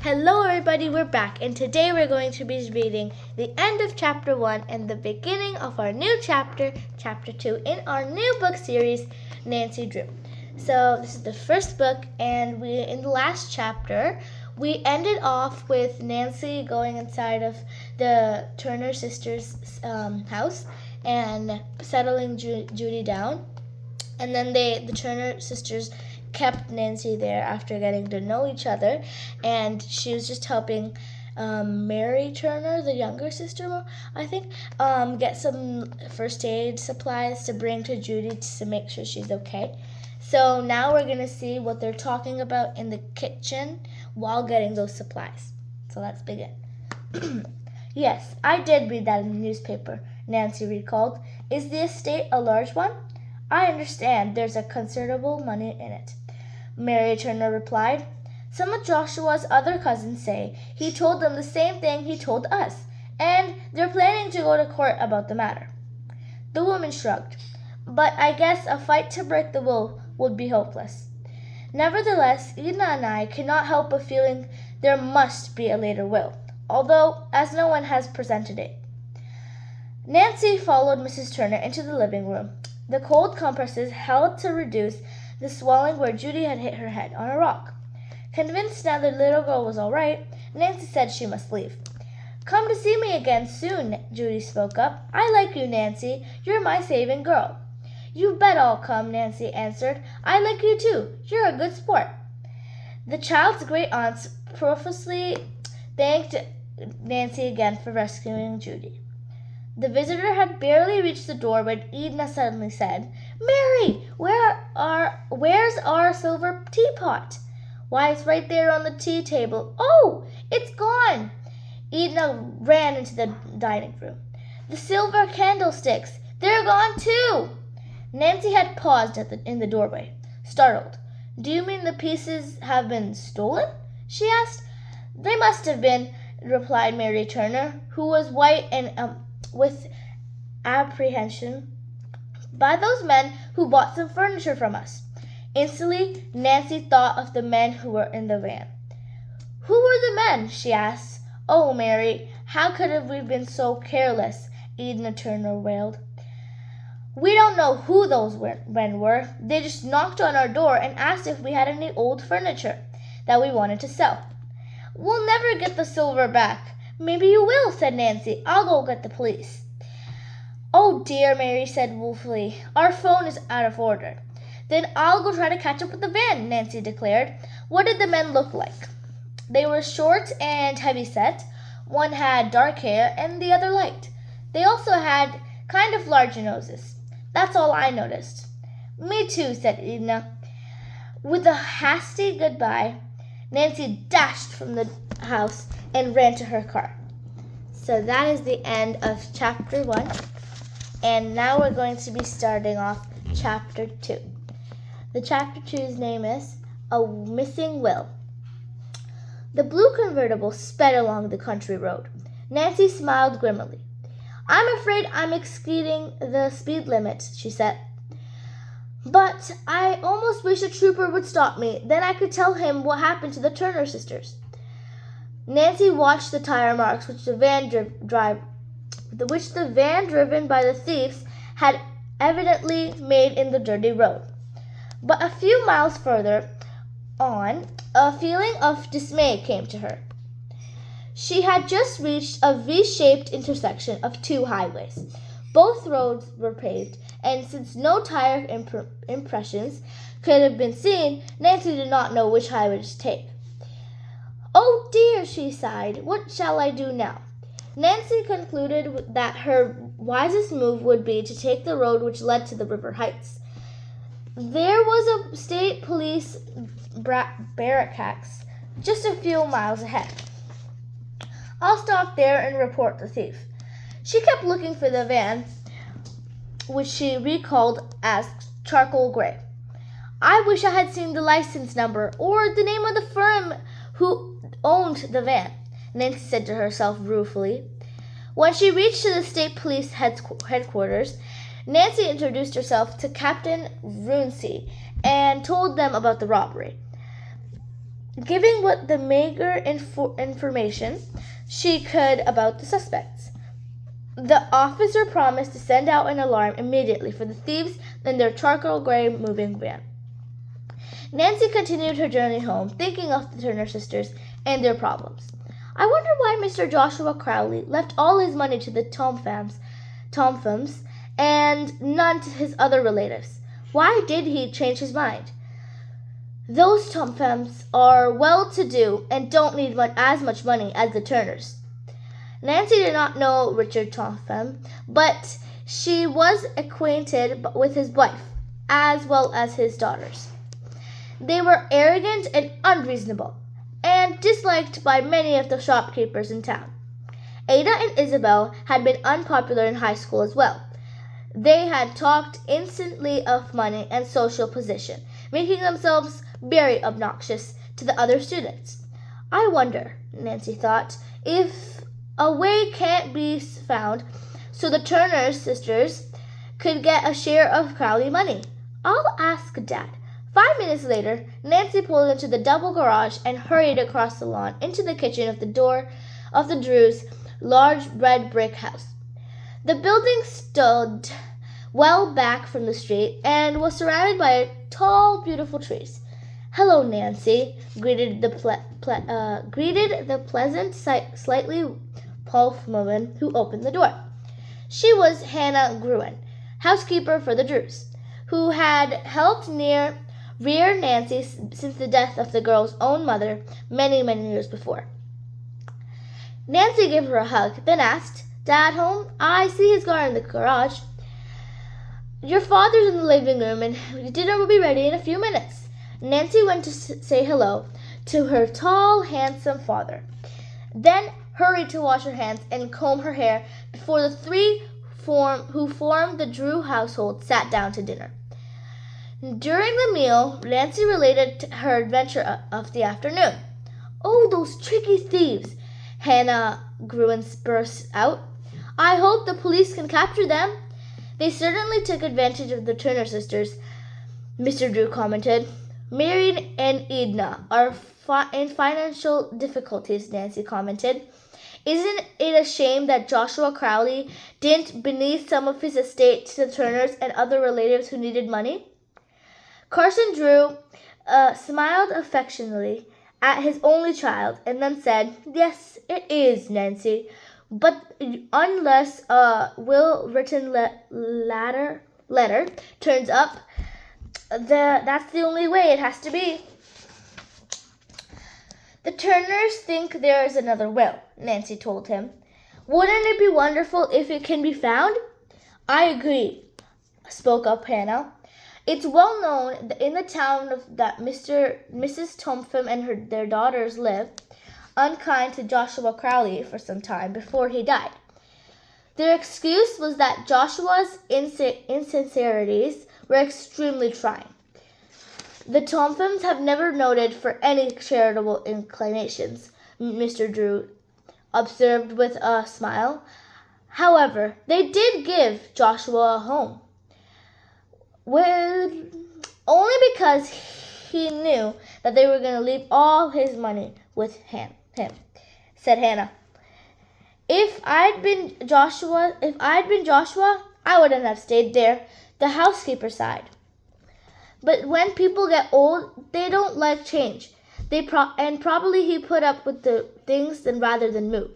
Hello everybody, we're back and today we're going to be reading the end of chapter 1 and the beginning of our new chapter, chapter 2 in our new book series, Nancy Drew. So this is the first book and in the last chapter, we ended off with Nancy going inside of the Turner sisters' house and settling Judy down. And then the Turner sisters kept Nancy there after getting to know each other, and she was just helping Mary Turner, the younger sister, I think, get some first aid supplies to bring to Judy to make sure she's okay. So now we're going to see what they're talking about in the kitchen while getting those supplies. So let's begin. Yes, I did read that in the newspaper, Nancy recalled. Is the estate a large one? I understand there's a considerable money in it, Mary Turner replied. Some of Joshua's other cousins say he told them the same thing he told us, and they're planning to go to court about the matter. The woman shrugged. But I guess a fight to break the will would be hopeless. Nevertheless, Edna and I cannot help but feeling there must be a later will, although as no one has presented it. Nancy followed Mrs. Turner into the living room. The cold compresses helped to reduce the swelling where Judy had hit her head on a rock. Convinced now the little girl was all right, Nancy said she must leave. Come to see me again soon, Judy spoke up. I like you, Nancy. You're my saving girl. You bet I'll come, Nancy answered. I like you too. You're a good sport. The child's great aunts profusely thanked Nancy again for rescuing Judy. The visitor had barely reached the door when Edna suddenly said, Mary, where's our silver teapot? Why, it's right there on the tea table. Oh, it's gone. Edna ran into the dining room. The silver candlesticks, they're gone too. Nancy had paused in the doorway, startled. Do you mean the pieces have been stolen? She asked. They must have been, replied Mary Turner, who was white and with apprehension, by those men who bought some furniture from us. Instantly, Nancy thought of the men who were in the van. Who were the men? She asked. Oh, Mary, how could we have been so careless? Edna Turner wailed. We don't know who those men were. They just knocked on our door and asked if we had any old furniture that we wanted to sell. We'll never get the silver back. Maybe you will, said Nancy. I'll go get the police. Oh dear, Mary said woefully. Our phone is out of order. Then I'll go try to catch up with the van, Nancy declared. What did the men look like? They were short and heavy-set. One had dark hair and the other light. They also had kind of large noses. That's all I noticed. Me too, said Edna. With a hasty goodbye, Nancy dashed from the house and ran to her car. So that is the end of chapter 1. And now we're going to be starting off chapter 2. The chapter 2's name is A Missing Will. The blue convertible sped along the country road. Nancy smiled grimly. I'm afraid I'm exceeding the speed limit, she said. But I almost wish a trooper would stop me. Then I could tell him what happened to the Turner sisters. Nancy watched the tire marks which the van driven by the thieves had evidently made in the dirty road. But a few miles further on, a feeling of dismay came to her. She had just reached a V-shaped intersection of two highways. Both roads were paved, and since no tire impressions could have been seen, Nancy did not know which highway to take. Oh dear, she sighed. What shall I do now? Nancy concluded that her wisest move would be to take the road which led to the river heights. There was a state police barracks just a few miles ahead. I'll stop there and report the thief. She kept looking for the van, which she recalled as charcoal gray. I wish I had seen the license number or the name of the firm who owned the van, Nancy said to herself ruefully. When she reached the state police headquarters, Nancy introduced herself to Captain Runcie and told them about the robbery. giving what the meager information she could about the suspects. The officer promised to send out an alarm immediately for the thieves in their charcoal gray moving van. Nancy continued her journey home, thinking of the Turner sisters and their problems. I wonder why Mr. Joshua Crowley left all his money to the Tomphams and none to his other relatives. Why did he change his mind? Those Tomphams are well-to-do and don't need as much money as the Turners. Nancy did not know Richard Tompham, but she was acquainted with his wife, as well as his daughters. They were arrogant and unreasonable, and disliked by many of the shopkeepers in town. Ada and Isabel had been unpopular in high school as well. They had talked instantly of money and social position, making themselves very obnoxious to the other students. I wonder, Nancy thought, if a way can't be found so the Turner sisters could get a share of Crowley money. I'll ask Dad. 5 minutes later, Nancy pulled into the double garage and hurried across the lawn into the kitchen of the door of the Drews' large red brick house. The building stood well back from the street and was surrounded by tall, beautiful trees. Hello, Nancy, greeted the pleasant, slightly plump woman who opened the door. She was Hannah Gruen, housekeeper for the Drews, who had helped rear Nancy since the death of the girl's own mother many, many years before. Nancy gave her a hug, then asked, Dad home? I see his car in the garage. Your father's in the living room, and dinner will be ready in a few minutes. Nancy went to say hello to her tall, handsome father, then hurried to wash her hands and comb her hair before the three who formed the Drew household sat down to dinner. During the meal, Nancy related her adventure of the afternoon. Oh, those tricky thieves! Hannah Gruen burst out. I hope the police can capture them. They certainly took advantage of the Turner sisters, Mr. Drew commented. Marian and Edna are in financial difficulties, Nancy commented. Isn't it a shame that Joshua Crowley didn't bequeath some of his estate to the Turners and other relatives who needed money? Carson Drew smiled affectionately at his only child and then said, Yes, it is, Nancy, but unless a will-written letter turns up, that's the only way it has to be. The Turners think there is another will, Nancy told him. Wouldn't it be wonderful if it can be found? I agree, spoke up Hannah. It's well known in the town that Mrs. Tompham and their daughters lived unkind to Joshua Crowley for some time before he died. Their excuse was that Joshua's insincerities were extremely trying. The Tomphams have never noted for any charitable inclinations, Mr. Drew observed with a smile. However, they did give Joshua a home. Well, only because he knew that they were going to leave all his money with him, said Hannah. If I'd been Joshua, I wouldn't have stayed there, the housekeeper sighed. But when people get old, they don't like change. Probably he put up with the things rather than move.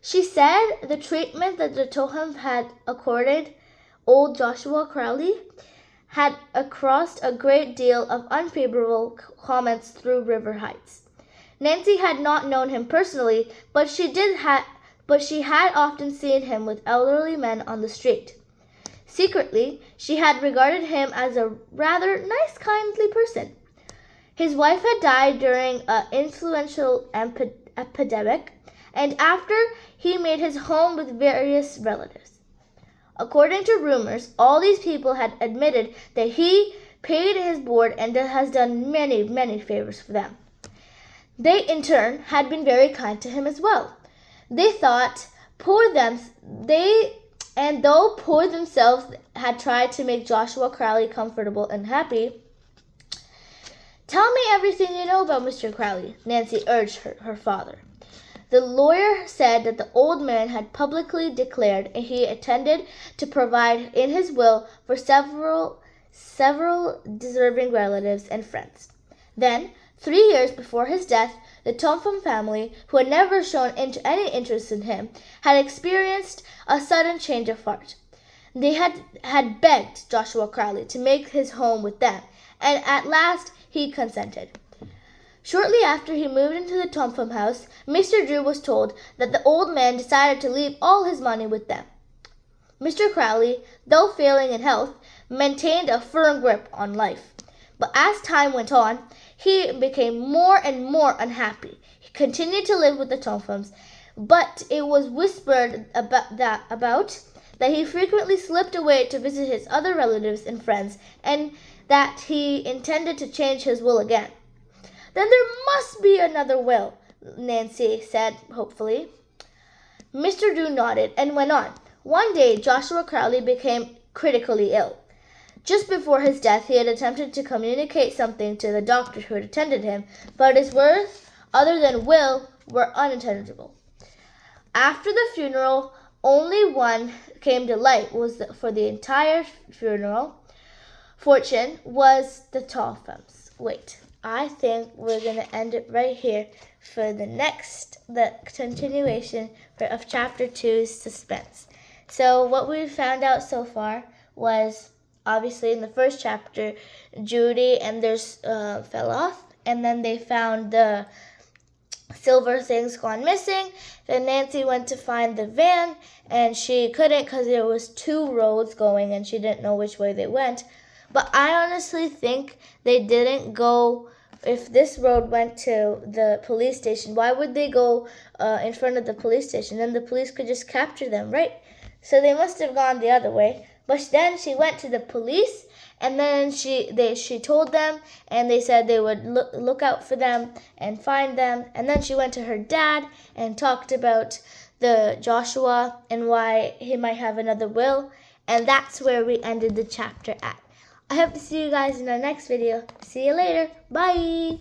She said the treatment that the Toham had accorded old Joshua Crowley had crossed a great deal of unfavorable comments through River Heights. Nancy had not known him personally, but she had often seen him with elderly men on the street. Secretly, she had regarded him as a rather nice, kindly person. His wife had died during an influential epidemic, and after he made his home with various relatives. According to rumors, all these people had admitted that he paid his board and has done many, many favors for them. They, in turn, had been very kind to him as well. They thought though poor themselves had tried to make Joshua Crowley comfortable and happy, "Tell me everything you know about Mr. Crowley," Nancy urged her father. The lawyer said that the old man had publicly declared he intended to provide in his will for several deserving relatives and friends. Then, 3 years before his death, the Topham family, who had never shown any interest in him, had experienced a sudden change of heart. They had begged Joshua Crowley to make his home with them, and at last he consented. Shortly after he moved into the Topham house, Mr. Drew was told that the old man decided to leave all his money with them. Mr. Crowley, though failing in health, maintained a firm grip on life. But as time went on, he became more and more unhappy. He continued to live with the Tophams, but it was whispered about that he frequently slipped away to visit his other relatives and friends, and that he intended to change his will again. "Then there must be another will," Nancy said hopefully. Mr. Drew nodded and went on. One day, Joshua Crowley became critically ill. Just before his death, he had attempted to communicate something to the doctor who had attended him, but his words, other than will, were unintelligible. After the funeral, only one came to light for the entire funeral fortune was the Tophams. Wait, I think we're going to end it right here for the continuation of Chapter 2's suspense. So what we've found out so far was, obviously in the first chapter, Judy and theirs fell off, and then they found the silver things gone missing. Then Nancy went to find the van, and she couldn't because there was 2 roads going, and she didn't know which way they went. But I honestly think they didn't go. If this road went to the police station, why would they go in front of the police station? Then the police could just capture them, right? So they must have gone the other way. But then she went to the police, and then she told them, and they said they would look out for them and find them. And then she went to her dad and talked about the Joshua and why he might have another will. And that's where we ended the chapter at. I hope to see you guys in our next video. See you later. Bye.